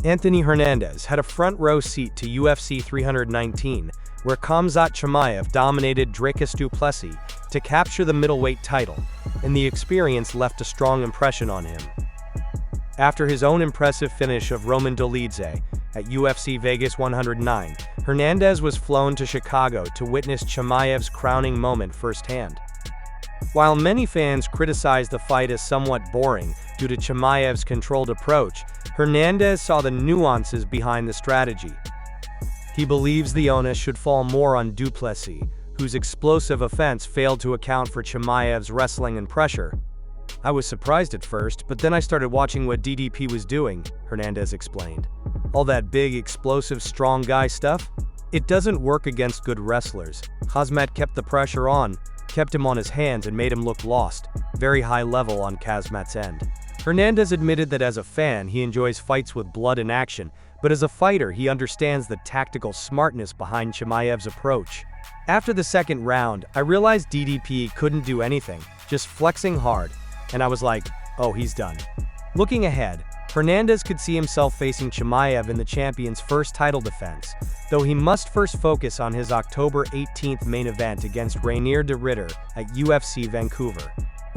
Anthony Hernandez had a front-row seat to UFC 319, where Khamzat Chimaev dominated Dricus du Plessis to capture the middleweight title, and the experience left a strong impression on him. After his own impressive finish of Roman Dolidze at UFC Vegas 109, Hernandez was flown to Chicago to witness Chimaev's crowning moment firsthand. While many fans criticized the fight as somewhat boring due to Chimaev's controlled approach, Hernandez saw the nuances behind the strategy. He believes the onus should fall more on du Plessis, whose explosive offense failed to account for Chimaev's wrestling and pressure. "I was surprised at first, but then I started watching what DDP was doing," Hernandez explained. "All that big, explosive, strong guy stuff? It doesn't work against good wrestlers. Khamzat kept the pressure on, kept him on his hands and made him look lost. Very high level on Khamzat's end." Hernandez admitted that as a fan he enjoys fights with blood and action, but as a fighter he understands the tactical smartness behind Chimaev's approach. "After the second round, I realized DDP couldn't do anything, just flexing hard, and I was like, oh, he's done." Looking ahead, Hernandez could see himself facing Chimaev in the champion's first title defense, though he must first focus on his October 18th main event against Reinier de Ridder at UFC Vancouver.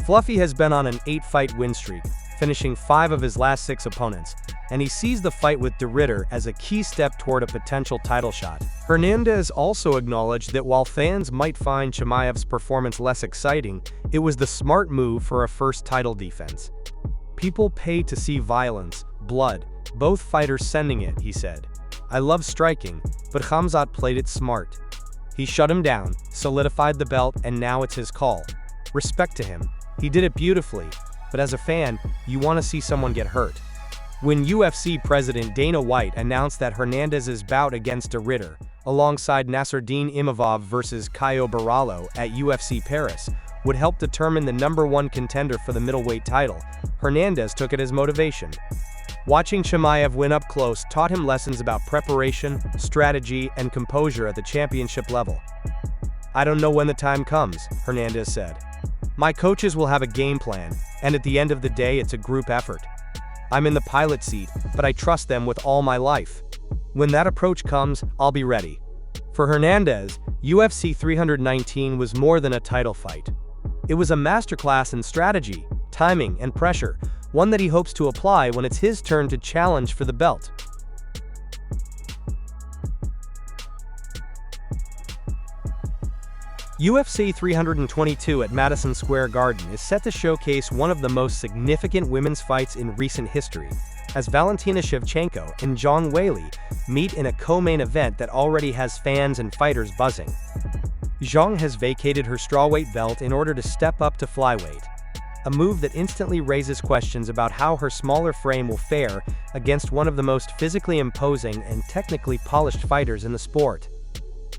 Fluffy has been on an 8-fight win streak, finishing 5 of his last 6 opponents, and he sees the fight with de Ridder as a key step toward a potential title shot. Hernandez also acknowledged that while fans might find Chimaev's performance less exciting, it was the smart move for a first title defense. "People pay to see violence, blood, both fighters sending it," he said. "I love striking, but Khamzat played it smart. He shut him down, solidified the belt, and now it's his call. Respect to him. He did it beautifully, but as a fan, you want to see someone get hurt." When UFC President Dana White announced that Hernandez's bout against de Ridder, alongside Nassourdine Imavov versus Caio Borralho at UFC Paris, would help determine the #1 contender for the middleweight title, Hernandez took it as motivation. Watching Chimaev win up close taught him lessons about preparation, strategy, and composure at the championship level. "I don't know when the time comes," Hernandez said. "My coaches will have a game plan, and at the end of the day it's a group effort. I'm in the pilot seat, but I trust them with all my life. When that approach comes, I'll be ready." For Hernandez, UFC 319 was more than a title fight. It was a masterclass in strategy, timing, and pressure, one that he hopes to apply when it's his turn to challenge for the belt. UFC 322 at Madison Square Garden is set to showcase one of the most significant women's fights in recent history, as Valentina Shevchenko and Zhang Weili meet in a co-main event that already has fans and fighters buzzing. Zhang has vacated her strawweight belt in order to step up to flyweight, a move that instantly raises questions about how her smaller frame will fare against one of the most physically imposing and technically polished fighters in the sport.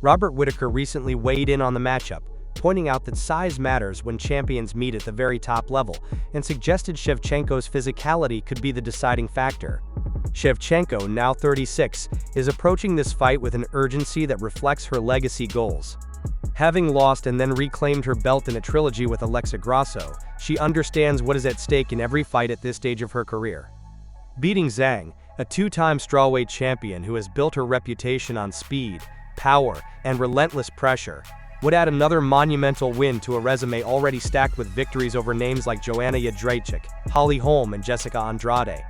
Robert Whittaker recently weighed in on the matchup, pointing out that size matters when champions meet at the very top level, and suggested Shevchenko's physicality could be the deciding factor. Shevchenko, now 36, is approaching this fight with an urgency that reflects her legacy goals. Having lost and then reclaimed her belt in a trilogy with Alexa Grasso, she understands what is at stake in every fight at this stage of her career. Beating Zhang, a 2-time strawweight champion who has built her reputation on speed, power, and relentless pressure, would add another monumental win to a resume already stacked with victories over names like Joanna Jędrzejczyk, Holly Holm, and Jessica Andrade.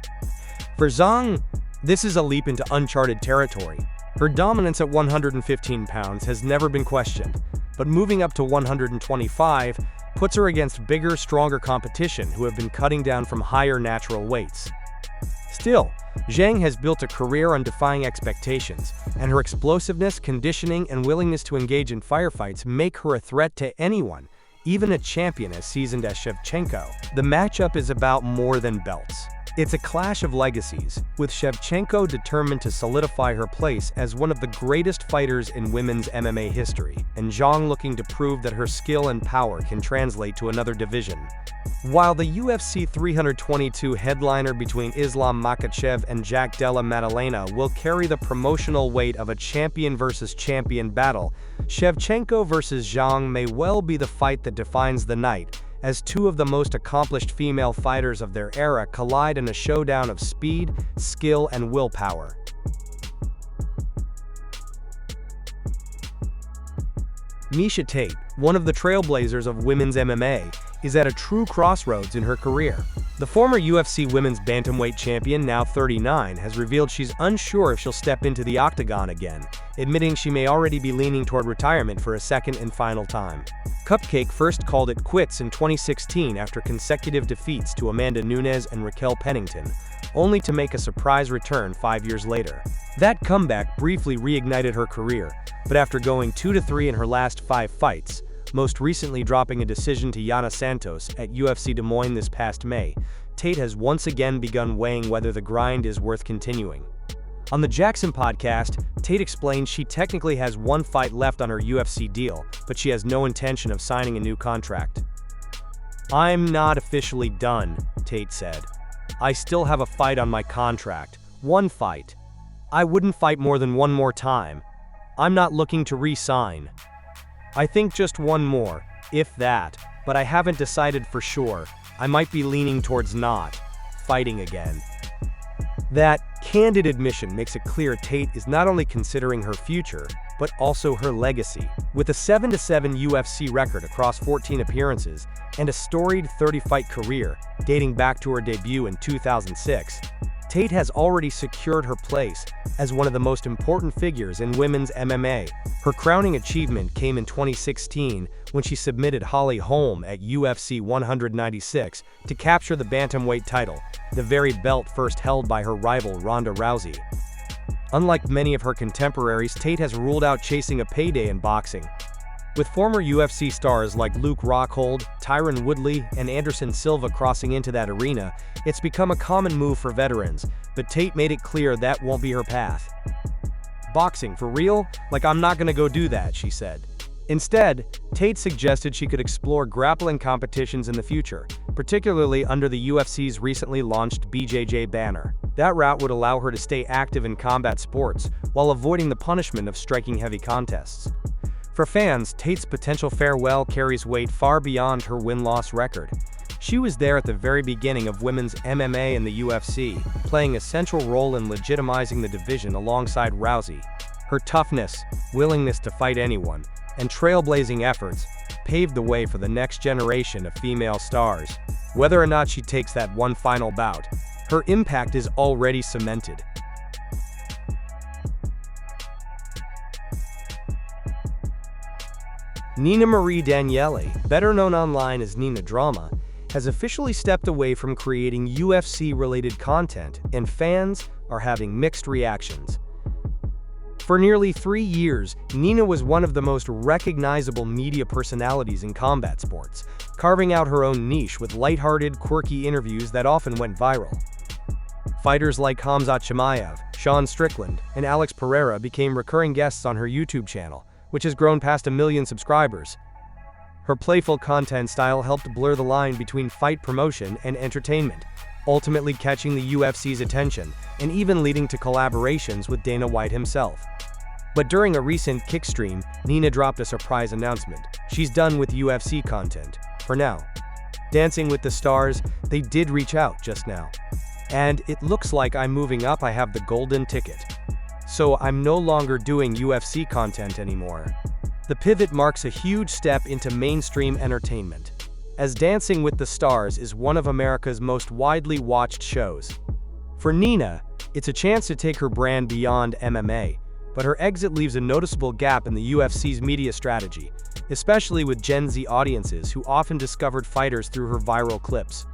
For Zhang, this is a leap into uncharted territory. Her dominance at 115 pounds has never been questioned, but moving up to 125 puts her against bigger, stronger competition who have been cutting down from higher natural weights. Still, Zhang has built a career on defying expectations, and her explosiveness, conditioning, and willingness to engage in firefights make her a threat to anyone, even a champion as seasoned as Shevchenko. The matchup is about more than belts. It's a clash of legacies, with Shevchenko determined to solidify her place as one of the greatest fighters in women's MMA history, and Zhang looking to prove that her skill and power can translate to another division. While the UFC 322 headliner between Islam Makhachev and Jack Della Maddalena will carry the promotional weight of a champion versus champion battle, Shevchenko versus Zhang may well be the fight that defines the night, as two of the most accomplished female fighters of their era collide in a showdown of speed, skill, and willpower. Miesha Tate, one of the trailblazers of women's MMA, is at a true crossroads in her career. The former UFC women's bantamweight champion, now 39, has revealed she's unsure if she'll step into the octagon again, admitting she may already be leaning toward retirement for a second and final time. Cupcake first called it quits in 2016 after consecutive defeats to Amanda Nunes and Raquel Pennington, only to make a surprise return 5 years later. That comeback briefly reignited her career, but after going 2-3 in her last 5 fights, most recently dropping a decision to Yana Santos at UFC Des Moines this past May, Tate has once again begun weighing whether the grind is worth continuing. On the Jackson podcast, Tate explained she technically has 1 fight left on her UFC deal, but she has no intention of signing a new contract. "I'm not officially done," Tate said. "I still have a fight on my contract. 1 fight. I wouldn't fight more than 1 more time. I'm not looking to re-sign. I think just 1 more, if that, but I haven't decided for sure. I might be leaning towards not fighting again." That candid admission makes it clear Tate is not only considering her future, but also her legacy. With a 7-7 UFC record across 14 appearances and a storied 30-fight career dating back to her debut in 2006, Tate has already secured her place as one of the most important figures in women's MMA. Her crowning achievement came in 2016 when she submitted Holly Holm at UFC 196 to capture the bantamweight title, the very belt first held by her rival Ronda Rousey. Unlike many of her contemporaries, Tate has ruled out chasing a payday in boxing. With former UFC stars like Luke Rockhold, Tyron Woodley, and Anderson Silva crossing into that arena, it's become a common move for veterans, but Tate made it clear that won't be her path. "Boxing, for real? Like, I'm not gonna go do that," she said. Instead, Tate suggested she could explore grappling competitions in the future, particularly under the UFC's recently launched BJJ banner. That route would allow her to stay active in combat sports while avoiding the punishment of striking heavy contests. For fans, Tate's potential farewell carries weight far beyond her win-loss record. She was there at the very beginning of women's MMA in the UFC, playing a central role in legitimizing the division alongside Rousey. Her toughness, willingness to fight anyone, and trailblazing efforts paved the way for the next generation of female stars. Whether or not she takes that one final bout, her impact is already cemented. Nina Marie Daniele, better known online as Nina Drama, has officially stepped away from creating UFC-related content, and fans are having mixed reactions. For nearly 3 years, Nina was one of the most recognizable media personalities in combat sports, carving out her own niche with lighthearted, quirky interviews that often went viral. Fighters like Khamzat Chimaev, Sean Strickland, and Alex Pereira became recurring guests on her YouTube channel, which has grown past 1 million subscribers. Her playful content style helped blur the line between fight promotion and entertainment, ultimately catching the UFC's attention and even leading to collaborations with Dana White himself. But during a recent Kick stream, Nina dropped a surprise announcement. She's done with UFC content, for now. Dancing with the Stars, they did reach out just now. And it looks like I'm moving up. I have the golden ticket. So I'm no longer doing UFC content anymore. The pivot marks a huge step into mainstream entertainment, as Dancing with the Stars is one of America's most widely watched shows. For Nina, it's a chance to take her brand beyond MMA, but her exit leaves a noticeable gap in the UFC's media strategy, especially with Gen Z audiences who often discovered fighters through her viral clips.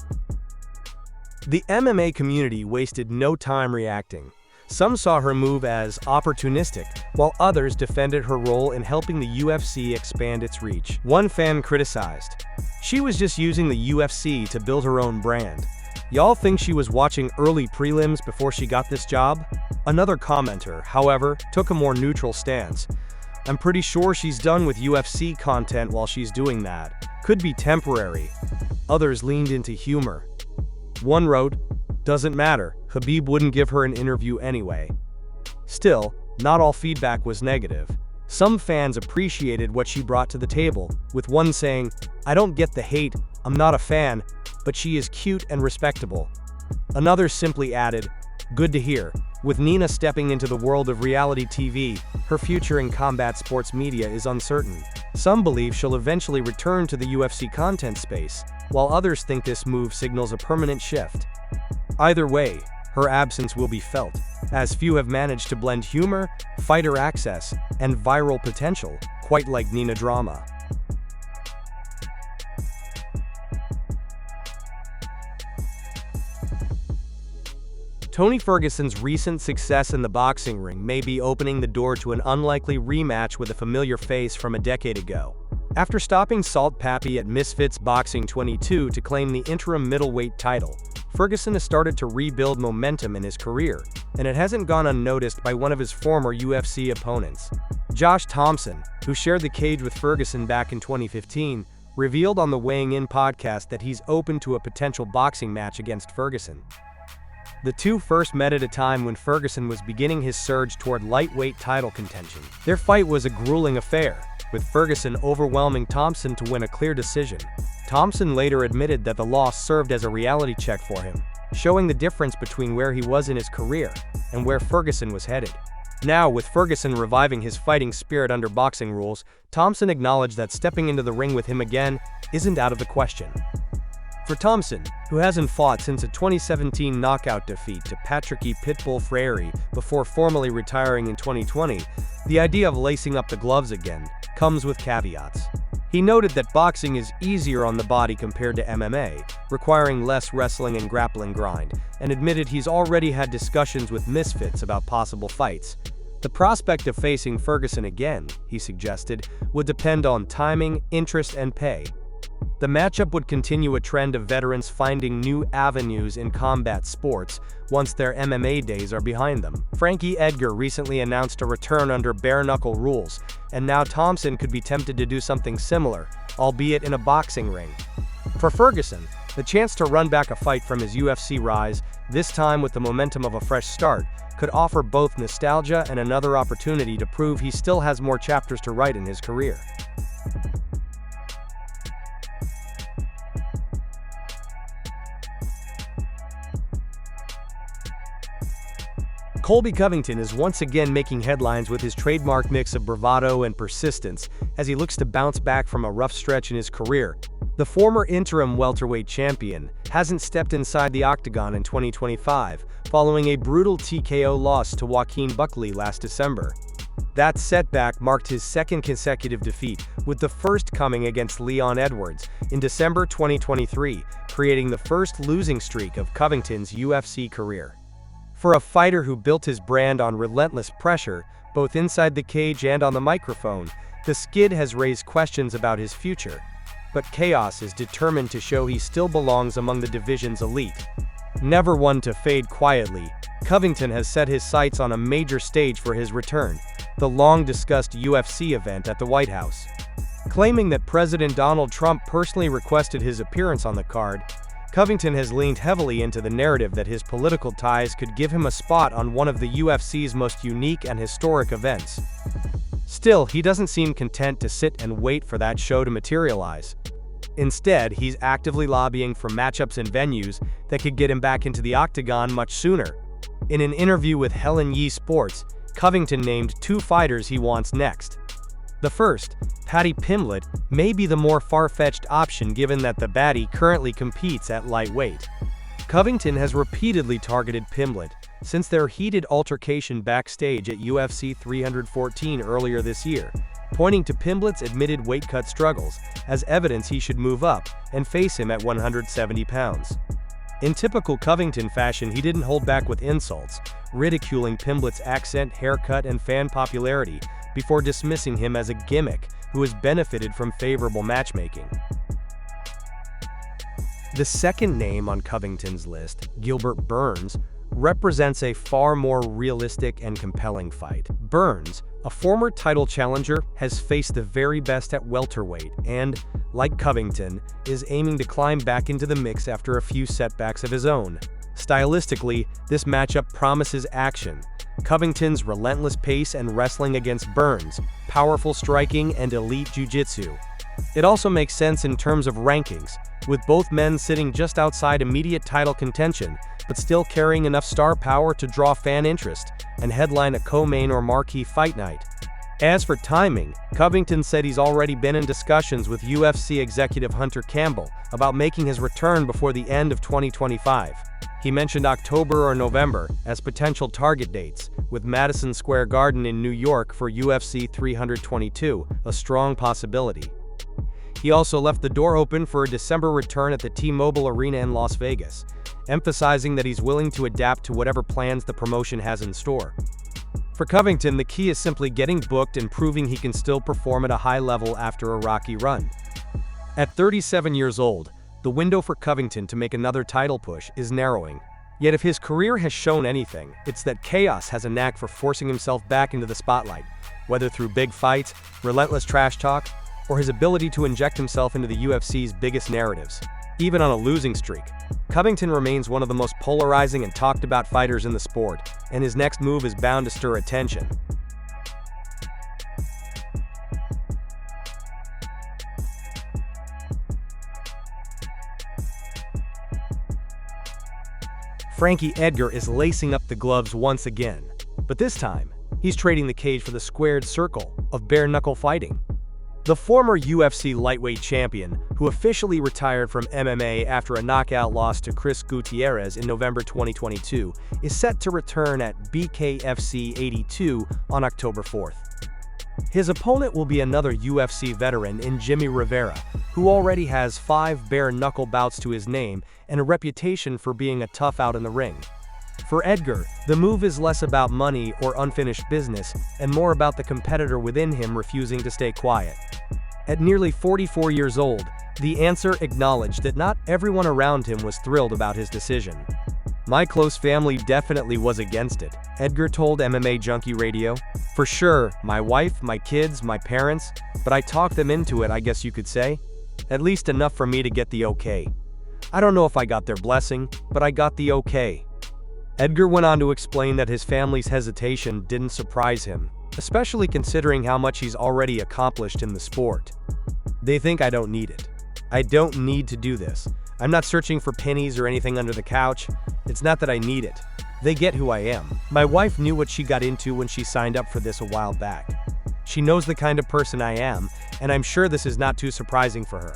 The MMA community wasted no time reacting. Some saw her move as opportunistic, while others defended her role in helping the UFC expand its reach. One fan criticized, "She was just using the UFC to build her own brand. Y'all think she was watching early prelims before she got this job?" Another commenter, however, took a more neutral stance. "I'm pretty sure she's done with UFC content while she's doing that. Could be temporary." Others leaned into humor. One wrote, "Doesn't matter, Khabib wouldn't give her an interview anyway." Still, not all feedback was negative. Some fans appreciated what she brought to the table, with one saying, "I don't get the hate, "I'm not a fan, but she is cute and respectable." Another simply added, "Good to hear." With Nina stepping into the world of reality TV, her future in combat sports media is uncertain. Some believe she'll eventually return to the UFC content space, while others think this move signals a permanent shift. Either way, her absence will be felt, as few have managed to blend humor, fighter access, and viral potential, quite like Nina Drama. Tony Ferguson's recent success in the boxing ring may be opening the door to an unlikely rematch with a familiar face from a decade ago. After stopping Salt Papi at Misfits Boxing 22 to claim the interim middleweight title, Ferguson has started to rebuild momentum in his career, and it hasn't gone unnoticed by one of his former UFC opponents. Josh Thompson, who shared the cage with Ferguson back in 2015, revealed on the Weighing In podcast that he's open to a potential boxing match against Ferguson. The two first met at a time when Ferguson was beginning his surge toward lightweight title contention. Their fight was a grueling affair, with Ferguson overwhelming Thompson to win a clear decision. Thompson later admitted that the loss served as a reality check for him, showing the difference between where he was in his career and where Ferguson was headed. Now, with Ferguson reviving his fighting spirit under boxing rules, Thompson acknowledged that stepping into the ring with him again isn't out of the question. For Thompson, who hasn't fought since a 2017 knockout defeat to Patricky Pitbull Freire before formally retiring in 2020, the idea of lacing up the gloves again comes with caveats. He noted that boxing is easier on the body compared to MMA, requiring less wrestling and grappling grind, and admitted he's already had discussions with Misfits about possible fights. The prospect of facing Ferguson again, he suggested, would depend on timing, interest, and pay. The matchup would continue a trend of veterans finding new avenues in combat sports once their MMA days are behind them. Frankie Edgar recently announced a return under bare-knuckle rules, and now Thompson could be tempted to do something similar, albeit in a boxing ring. For Ferguson, the chance to run back a fight from his UFC rise, this time with the momentum of a fresh start, could offer both nostalgia and another opportunity to prove he still has more chapters to write in his career. Colby Covington is once again making headlines with his trademark mix of bravado and persistence as he looks to bounce back from a rough stretch in his career. The former interim welterweight champion hasn't stepped inside the octagon in 2025, following a brutal TKO loss to Joaquin Buckley last December. That setback marked his second consecutive defeat, with the first coming against Leon Edwards in December 2023, creating the first losing streak of Covington's UFC career. For a fighter who built his brand on relentless pressure, both inside the cage and on the microphone, the skid has raised questions about his future. But Chaos is determined to show he still belongs among the division's elite. Never one to fade quietly, Covington has set his sights on a major stage for his return, the long-discussed UFC event at the White House. Claiming that President Donald Trump personally requested his appearance on the card, Covington has leaned heavily into the narrative that his political ties could give him a spot on one of the UFC's most unique and historic events. Still, he doesn't seem content to sit and wait for that show to materialize. Instead, he's actively lobbying for matchups and venues that could get him back into the octagon much sooner. In an interview with Helen Yee Sports, Covington named two fighters he wants next. The first, Paddy Pimblett, may be the more far-fetched option given that the baddie currently competes at lightweight. Covington has repeatedly targeted Pimblett since their heated altercation backstage at UFC 314 earlier this year, pointing to Pimblett's admitted weight cut struggles as evidence he should move up and face him at 170 pounds. In typical Covington fashion, he didn't hold back with insults, ridiculing Pimblett's accent, haircut, and fan popularity, before dismissing him as a gimmick who has benefited from favorable matchmaking. The second name on Covington's list, Gilbert Burns, represents a far more realistic and compelling fight. Burns, a former title challenger, has faced the very best at welterweight and, like Covington, is aiming to climb back into the mix after a few setbacks of his own. Stylistically, this matchup promises action. Covington's relentless pace and wrestling against Burns' powerful striking and elite jiu-jitsu. It also makes sense in terms of rankings, with both men sitting just outside immediate title contention, but still carrying enough star power to draw fan interest and headline a co-main or marquee fight night. As for timing, Covington said he's already been in discussions with UFC executive Hunter Campbell about making his return before the end of 2025. He mentioned October or November as potential target dates, with Madison Square Garden in New York for UFC 322 a strong possibility. He also left the door open for a December return at the T-Mobile Arena in Las Vegas, emphasizing that he's willing to adapt to whatever plans the promotion has in store. For Covington, the key is simply getting booked and proving he can still perform at a high level after a rocky run. At 37 years old, the window for Covington to make another title push is narrowing. Yet if his career has shown anything, it's that Chaos has a knack for forcing himself back into the spotlight, whether through big fights, relentless trash talk, or his ability to inject himself into the UFC's biggest narratives. Even on a losing streak, Covington remains one of the most polarizing and talked about fighters in the sport, and his next move is bound to stir attention. Frankie Edgar is lacing up the gloves once again, but this time, he's trading the cage for the squared circle of bare-knuckle fighting. The former UFC lightweight champion, who officially retired from MMA after a knockout loss to Chris Gutierrez in November 2022, is set to return at BKFC 82 on October 4th. His opponent will be another UFC veteran in Jimmy Rivera, who already has 5 bare-knuckle bouts to his name and a reputation for being a tough out in the ring. For Edgar, the move is less about money or unfinished business and more about the competitor within him refusing to stay quiet. At nearly 44 years old, the answer acknowledged that not everyone around him was thrilled about his decision. "My close family definitely was against it," Edgar told MMA Junkie Radio. "For sure, my wife, my kids, my parents, but I talked them into it, I guess you could say. At least enough for me to get the okay. I don't know if I got their blessing, but I got the okay." Edgar went on to explain that his family's hesitation didn't surprise him, especially considering how much he's already accomplished in the sport. "They think I don't need it. I don't need to do this. I'm not searching for pennies or anything under the couch. It's not that I need it. They get who I am. My wife knew what she got into when she signed up for this a while back. She knows the kind of person I am, and I'm sure this is not too surprising for her."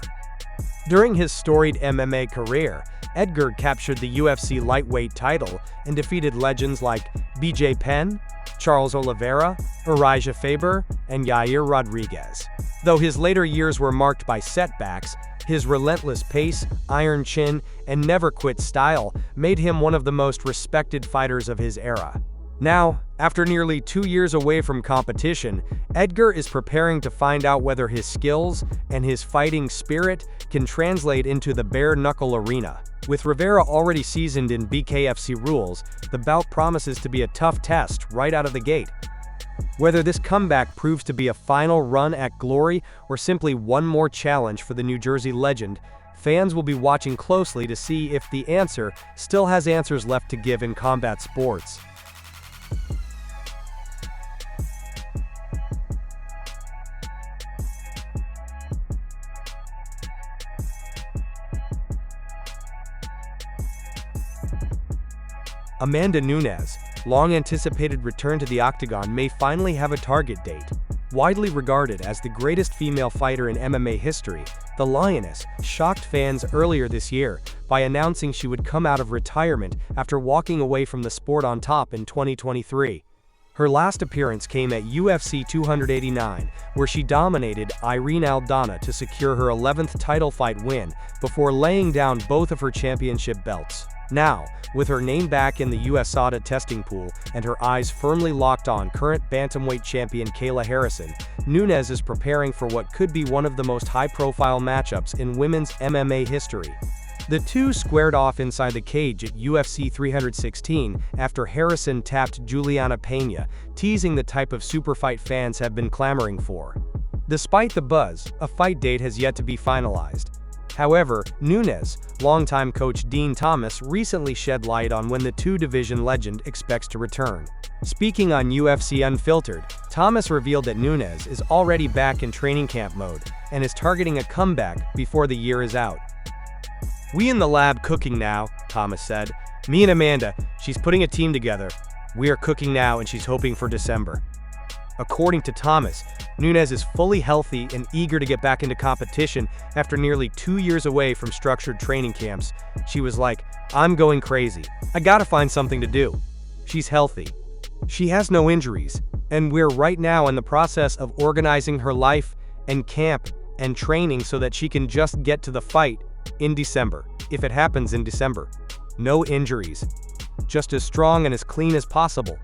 During his storied MMA career, Edgar captured the UFC lightweight title and defeated legends like BJ Penn, Charles Oliveira, Uriah Faber, and Yair Rodriguez. Though his later years were marked by setbacks, his relentless pace, iron chin, and never-quit style made him one of the most respected fighters of his era. Now, after nearly 2 years away from competition, Edgar is preparing to find out whether his skills and his fighting spirit can translate into the bare-knuckle arena. With Rivera already seasoned in BKFC rules, the bout promises to be a tough test right out of the gate. Whether this comeback proves to be a final run at glory or simply one more challenge for the New Jersey legend, fans will be watching closely to see if the answer still has answers left to give in combat sports. Amanda Nunes' long-anticipated return to the octagon may finally have a target date. Widely regarded as the greatest female fighter in MMA history, the Lioness shocked fans earlier this year by announcing she would come out of retirement after walking away from the sport on top in 2023. Her last appearance came at UFC 289, where she dominated Irene Aldana to secure her 11th title fight win before laying down both of her championship belts. Now, with her name back in the USADA testing pool and her eyes firmly locked on current bantamweight champion Kayla Harrison, Nunes is preparing for what could be one of the most high-profile matchups in women's MMA history. The two squared off inside the cage at UFC 316 after Harrison tapped Juliana Pena, teasing the type of superfight fans have been clamoring for. Despite the buzz, a fight date has yet to be finalized. However, Nunes, longtime coach Dean Thomas recently shed light on when the two-division legend expects to return. Speaking on UFC Unfiltered, Thomas revealed that Nunes is already back in training camp mode and is targeting a comeback before the year is out. "We in the lab cooking now," Thomas said. "Me and Amanda, she's putting a team together. We are cooking now and she's hoping for December." According to Thomas, Nunes is fully healthy and eager to get back into competition after nearly 2 years away from structured training camps. She was like, "I'm going crazy. I gotta find something to do." She's healthy. She has no injuries, and we're right now in the process of organizing her life and camp and training so that she can just get to the fight in December, if it happens in December. No injuries. Just as strong and as clean as possible.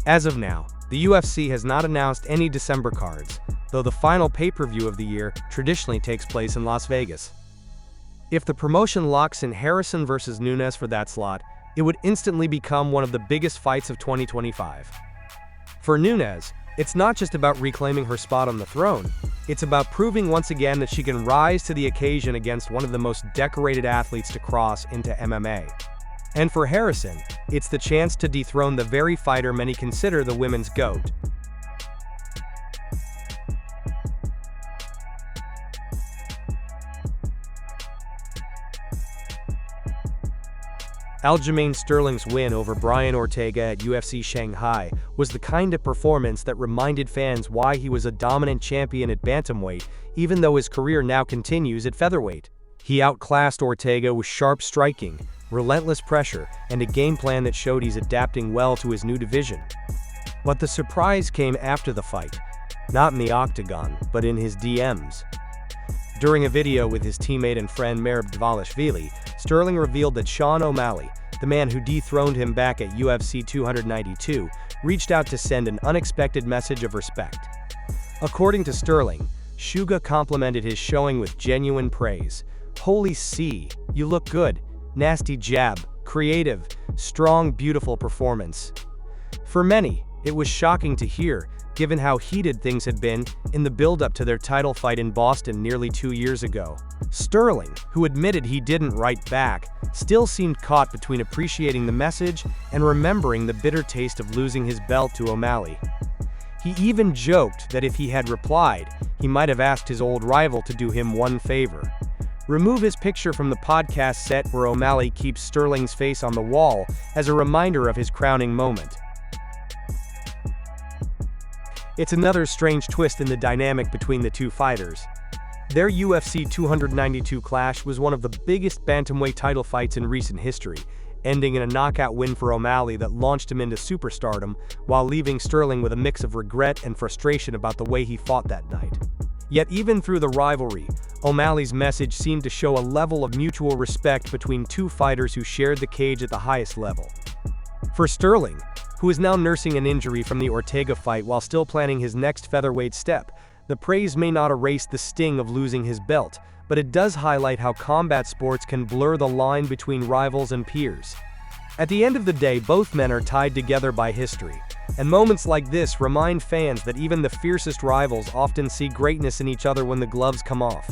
As of now, the UFC has not announced any December cards, though the final pay-per-view of the year traditionally takes place in Las Vegas. If the promotion locks in Harrison versus Nunes for that slot, it would instantly become one of the biggest fights of 2025. For Nunes, it's not just about reclaiming her spot on the throne, it's about proving once again that she can rise to the occasion against one of the most decorated athletes to cross into MMA. And for Harrison, it's the chance to dethrone the very fighter many consider the women's GOAT. Aljamain Sterling's win over Brian Ortega at UFC Shanghai was the kind of performance that reminded fans why he was a dominant champion at bantamweight, even though his career now continues at featherweight. He outclassed Ortega with sharp striking, relentless pressure, and a game plan that showed he's adapting well to his new division. But the surprise came after the fight, not in the octagon, but in his DMs. During a video with his teammate and friend Merab Dvalishvili, Sterling revealed that Sean O'Malley, the man who dethroned him back at UFC 292, reached out to send an unexpected message of respect. According to Sterling, Suga complimented his showing with genuine praise. "Holy C, you look good. Nasty jab, creative, strong, beautiful performance." For many, it was shocking to hear, given how heated things had been in the build-up to their title fight in Boston nearly 2 years ago. Sterling, who admitted he didn't write back, still seemed caught between appreciating the message and remembering the bitter taste of losing his belt to O'Malley. He even joked that if he had replied, he might have asked his old rival to do him one favor. Remove his picture from the podcast set where O'Malley keeps Sterling's face on the wall as a reminder of his crowning moment. It's another strange twist in the dynamic between the two fighters. Their UFC 292 clash was one of the biggest bantamweight title fights in recent history, ending in a knockout win for O'Malley that launched him into superstardom, while leaving Sterling with a mix of regret and frustration about the way he fought that night. Yet even through the rivalry, O'Malley's message seemed to show a level of mutual respect between two fighters who shared the cage at the highest level. For Sterling, who is now nursing an injury from the Ortega fight while still planning his next featherweight step, the praise may not erase the sting of losing his belt, but it does highlight how combat sports can blur the line between rivals and peers. At the end of the day, both men are tied together by history, and moments like this remind fans that even the fiercest rivals often see greatness in each other when the gloves come off.